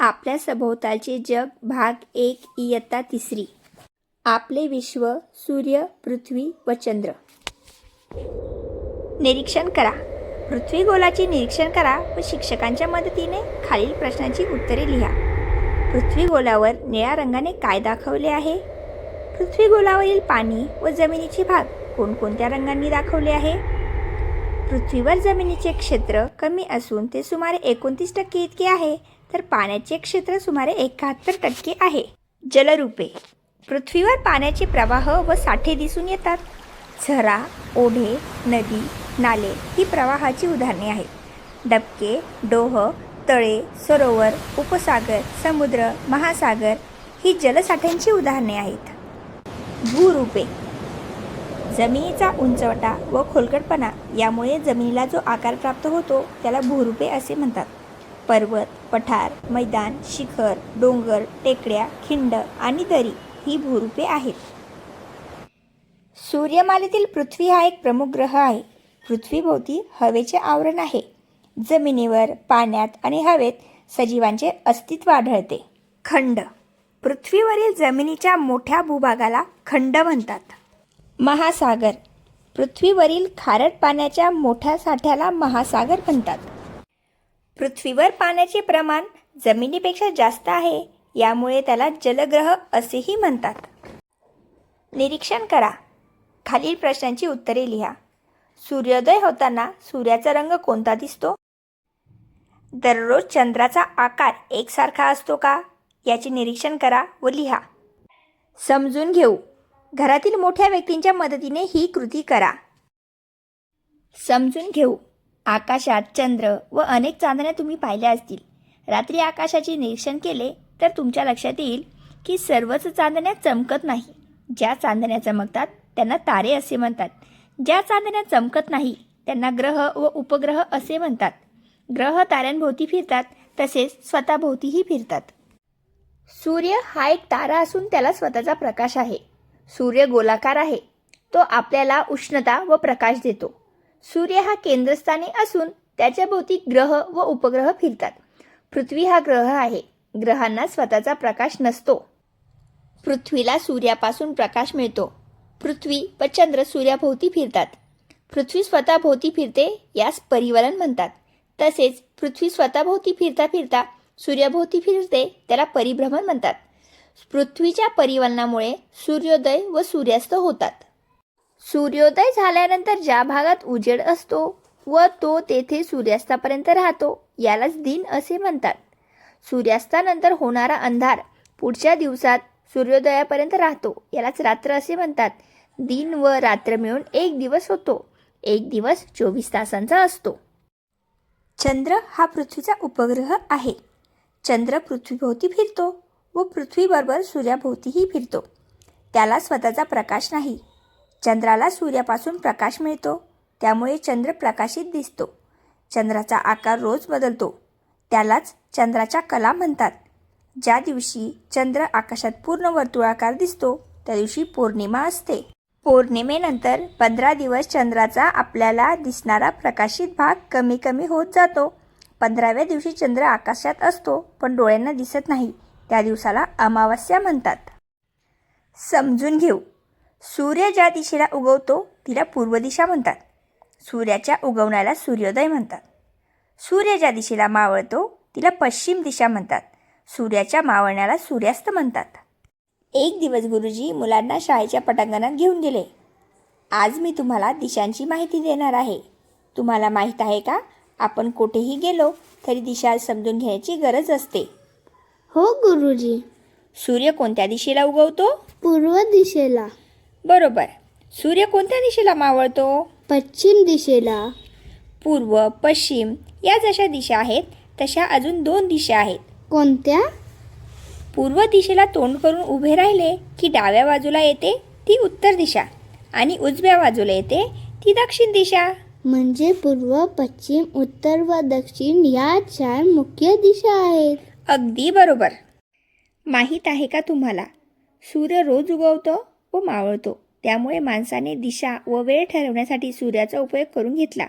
आपल्या सभोवतालचे जग भाग 1 इयत्ता 3. आपले विश्व सूर्य, पृथ्वी व चंद्र. निरीक्षण करा. पृथ्वी गोलाचे निरीक्षण करा व शिक्षकांच्या मदतीने खालील प्रश्नांची उत्तरे लिहा. पृथ्वी गोलावर निळ्या रंगाने काय दाखवले आहे? पृथ्वी गोलावरील पाणी व जमिनीचे भाग कोणकोणत्या रंगांनी दाखवले आहे? पृथ्वीवर जमिनीचे क्षेत्र कमी असून ते सुमारे 29% इतके आहे, तर पाण्याचे क्षेत्र सुमारे 71% आहे. जलरूपे. पृथ्वीवर पाण्याचे प्रवाह व साठे दिसून येतात. झरा, ओढे, नदी, नाले ही प्रवाहाची उदाहरणे आहेत. डबके, डोह, तळे, सरोवर, उपसागर, समुद्र, महासागर ही जलसाठ्यांची उदाहरणे आहेत. भूरूपे. जमिनीचा उंचवटा व खोलगटपणा यामुळे जमिनीला जो आकार प्राप्त होतो त्याला भूरूपे असे म्हणतात. पर्वत, पठार, मैदान, शिखर, डोंगर, टेकड्या, खिंड आणि दरी ही भूरूपे आहेत. सूर्यमालेतील पृथ्वी हा एक प्रमुख ग्रह आहे. पृथ्वीभोवती हवेचे आवरण आहे. जमिनीवर, पाण्यात आणि हवेत सजीवांचे अस्तित्व आढळते. खंड. पृथ्वीवरील जमिनीच्या मोठ्या भूभागाला खंड म्हणतात. महासागर. पृथ्वीवरील खारट पाण्याच्या मोठ्या साठ्याला महासागर म्हणतात. पृथ्वीवर पाण्याचे प्रमाण जमिनीपेक्षा जास्त आहे, यामुळे त्याला जलग्रह असेही म्हणतात. निरीक्षण करा. खालील प्रश्नांची उत्तरे लिहा. सूर्योदय होताना सूर्याचा रंग कोणता दिसतो? दररोज चंद्राचा आकार एकसारखा असतो का? याचे निरीक्षण करा व लिहा. समजून घेऊ. घरातील मोठ्या व्यक्तींच्या मदतीने ही कृती करा. समजून घेऊ. आकाशात चंद्र व अनेक चांदण्या तुम्ही पाहिल्या असतील. रात्री आकाशाचे निरीक्षण केले तर तुमच्या लक्षात येईल की सर्वच चांदण्या चमकत नाही. ज्या चांदण्या चमकतात त्यांना तारे असे म्हणतात. ज्या चांदण्या चमकत नाही त्यांना ग्रह व उपग्रह असे म्हणतात. ग्रह ताऱ्यांभोवती फिरतात, तसेच स्वतःभोवतीही फिरतात. सूर्य हा एक तारा असून त्याला स्वतःचा प्रकाश आहे. सूर्य गोलाकार आहे. तो आपल्याला उष्णता व प्रकाश देतो. सूर्य हा केंद्रस्थानी असून त्याच्या भोवती ग्रह व उपग्रह फिरतात. पृथ्वी हा ग्रह आहे. ग्रहांना स्वतःचा प्रकाश नसतो. पृथ्वीला सूर्यापासून प्रकाश मिळतो. पृथ्वी व चंद्र सूर्याभोवती फिरतात. पृथ्वी स्वतःभोवती फिरते, यास परिवलन म्हणतात. तसेच पृथ्वी स्वतःभोवती फिरता फिरता सूर्याभोवती फिरते, त्याला परिभ्रमण म्हणतात. पृथ्वीच्या परिवलनामुळे सूर्योदय व सूर्यास्त होतात. सूर्योदय झाल्यानंतर ज्या भागात उजेड असतो व तो तेथे सूर्यास्तापर्यंत राहतो यालाच दिन असे म्हणतात. सूर्यास्तानंतर होणारा अंधार पुढच्या दिवसात सूर्योदयापर्यंत राहतो, यालाच रात्र असे म्हणतात. दिन व रात्र मिळून एक दिवस होतो. एक दिवस 24 तासांचा असतो. चंद्र हा पृथ्वीचा उपग्रह आहे. चंद्र पृथ्वीभोवती फिरतो व पृथ्वीबरोबर सूर्याभोवतीही फिरतो. त्याला स्वतःचा प्रकाश नाही. चंद्राला सूर्यापासून प्रकाश मिळतो, त्यामुळे चंद्र प्रकाशित दिसतो. चंद्राचा आकार रोज बदलतो, त्यालाच चंद्राच्या कला म्हणतात. ज्या दिवशी चंद्र आकाशात पूर्ण वर्तुळाकार दिसतो त्या दिवशी पौर्णिमा असते. पौर्णिमेनंतर 15 दिवस चंद्राचा आपल्याला दिसणारा प्रकाशित भाग कमी कमी होत जातो. 15व्या दिवशी चंद्र आकाशात असतो पण डोळ्यांना दिसत नाही. त्या दिवसाला अमावस्या म्हणतात. समजून घेऊ. सूर्य ज्या दिशेला उगवतो तिला पूर्व दिशा म्हणतात. सूर्याच्या उगवण्याला सूर्योदय म्हणतात. सूर्य ज्या दिशेला मावळतो तिला पश्चिम दिशा म्हणतात. सूर्याच्या मावळण्याला सूर्यास्त म्हणतात. एक दिवस गुरुजी मुलांना शाळेच्या पटांगणात घेऊन गेले. आज मी तुम्हाला दिशांची माहिती देणार आहे. तुम्हाला माहीत आहे का, आपण कुठेही गेलो तरी दिशा समजून घ्यायची गरज असते. हो गुरुजी. सूर्य कोणत्या दिशेला उगवतो? पूर्व दिशेला. बरोबर. सूर्य कोणत्या दिशेला मावळतो? पश्चिम दिशेला. पूर्व, पश्चिम या जशा दिशा आहेत तशा अजून 2 दिशा आहेत. कोणत्या? पूर्व दिशेला तोंड करून उभे राहिले की डाव्या बाजूला येते ती उत्तर दिशा आणि उजव्या बाजूला येते ती दक्षिण दिशा. म्हणजे पूर्व, पश्चिम, उत्तर व दक्षिण या 4 मुख्य दिशा आहेत. अगदी बरोबर. माहीत आहे का तुम्हाला, सूर्य रोज उगवतो व मावळतो. त्यामुळे माणसाने दिशा व वेळ ठरवण्यासाठी सूर्याचा उपयोग करून घेतला.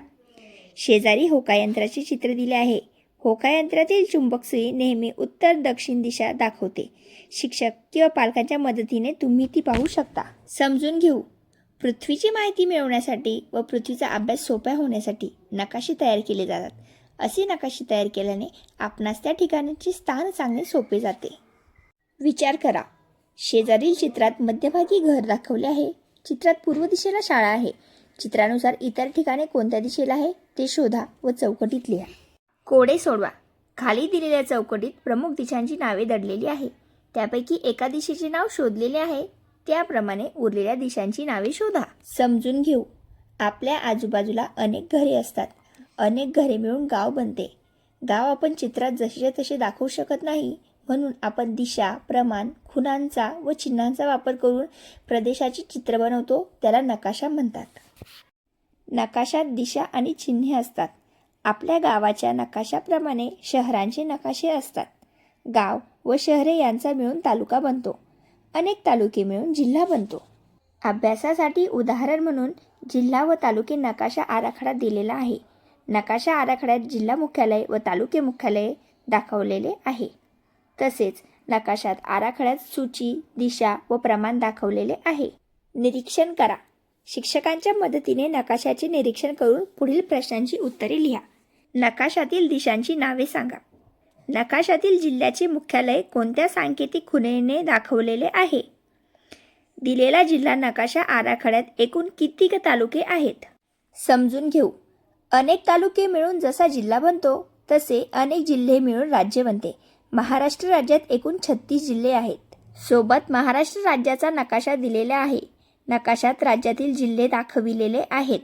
शेजारी होकायंत्राचे चित्र दिले आहे. होकायंत्रातील चुंबक सुई नेहमी उत्तर दक्षिण दिशा दाखवते. शिक्षक किंवा पालकांच्या मदतीने तुम्ही ती पाहू शकता. समजून घेऊ. पृथ्वीची माहिती मिळवण्यासाठी व पृथ्वीचा अभ्यास सोपा होण्यासाठी नकाशे तयार केले जातात. असे नकाशे तयार केल्याने आपणास त्या ठिकाणाचे स्थान सांगणे सोपे जाते. विचार करा. शेजारील चित्रात मध्यभागी घर दाखवले आहे. चित्रात पूर्व दिशेला शाळा आहे. चित्रानुसार इतर ठिकाणे कोणत्या दिशेला आहे ते शोधा व चौकटीत लिहा. कोडे सोडवा. खाली दिलेल्या चौकटीत प्रमुख दिशांची नावे दडलेली आहे. त्यापैकी एका दिशेचे नाव शोधलेले आहे. त्याप्रमाणे उरलेल्या दिशांची नावे शोधा. समजून घेऊ. आपल्या आजूबाजूला अनेक घरे असतात. अनेक घरे मिळून गाव बनते. गाव आपण चित्रात जसेच्या तसे दाखवू शकत नाही, म्हणून आपण दिशा, प्रमाण, खुणांचा व चिन्हांचा वापर करून प्रदेशाचे चित्र बनवतो. त्याला नकाशा म्हणतात. नकाशात दिशा आणि चिन्हे असतात. आपल्या गावाच्या नकाशाप्रमाणे शहरांचे नकाशे असतात. गाव व शहरे यांचा मिळून तालुका बनतो. अनेक तालुके मिळून जिल्हा बनतो. अभ्यासासाठी उदाहरण म्हणून जिल्हा व तालुके नकाशा आराखडा दिलेला आहे. नकाशा आराखड्यात जिल्हा मुख्यालय व तालुके मुख्यालय दाखवलेले आहे. तसेच नकाशात आराखड्यात सूची, दिशा व प्रमाण दाखवलेले आहे. निरीक्षण करा. शिक्षकांच्या मदतीने नकाशाचे निरीक्षण करून पुढील प्रश्नांची उत्तरे लिहा. नकाशातील दिशांची नावे सांगा. नकाशातील जिल्ह्याचे मुख्यालय कोणत्या सांकेतिक खुणेने दाखवलेले आहे? दिलेला जिल्हा नकाशा आराखड्यात एकूण किती तालुके आहेत? समजून घेऊ. अनेक तालुके मिळून जसा जिल्हा बनतो तसे अनेक जिल्हे मिळून राज्य बनते. महाराष्ट्र राज्यात एकूण 36 जिल्हे आहेत. सोबत महाराष्ट्र राज्याचा नकाशा दिलेला आहे. नकाशात राज्यातील जिल्हे दाखविलेले आहेत.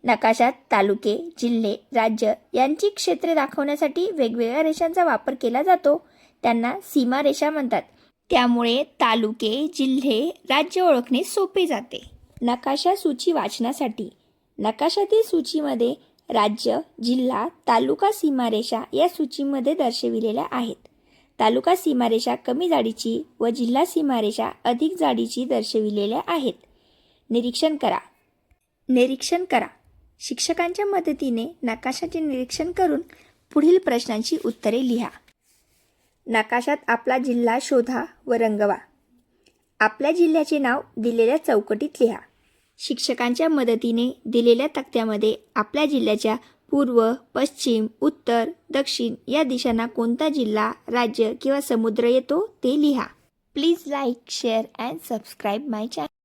नकाशात तालुके, जिल्हे, राज्य यांची क्षेत्रे दाखवण्यासाठी वेगवेगळ्या रेषांचा वापर केला जातो. त्यांना सीमारेषा म्हणतात. त्यामुळे तालुके, जिल्हे, राज्य ओळखणे सोपे जाते. नकाशा सूची वाचनासाठी नकाशातील सूचीमध्ये राज्य, जिल्हा, तालुका सीमारेषा या सूचीमध्ये दर्शविलेल्या आहेत. तालुका सीमारेषा कमी जाडीची व जिल्हा सीमारेषा अधिक जाडीची दर्शविलेल्या आहेत. निरीक्षण करा. निरीक्षण करा. शिक्षकांच्या मदतीने नकाशाचे निरीक्षण करून पुढील प्रश्नांची उत्तरे लिहा. नकाशात आपला जिल्हा शोधा व रंगवा. आपल्या जिल्ह्याचे नाव दिलेल्या चौकटीत लिहा. शिक्षकांच्या मदतीने दिलेल्या तक्त्यामध्ये आपल्या जिल्ह्याच्या पूर्व, पश्चिम, उत्तर, दक्षिण या दिशांना कोणता जिल्हा, राज्य किंवा समुद्र येतो ते लिहा. Please like, share and subscribe my channel.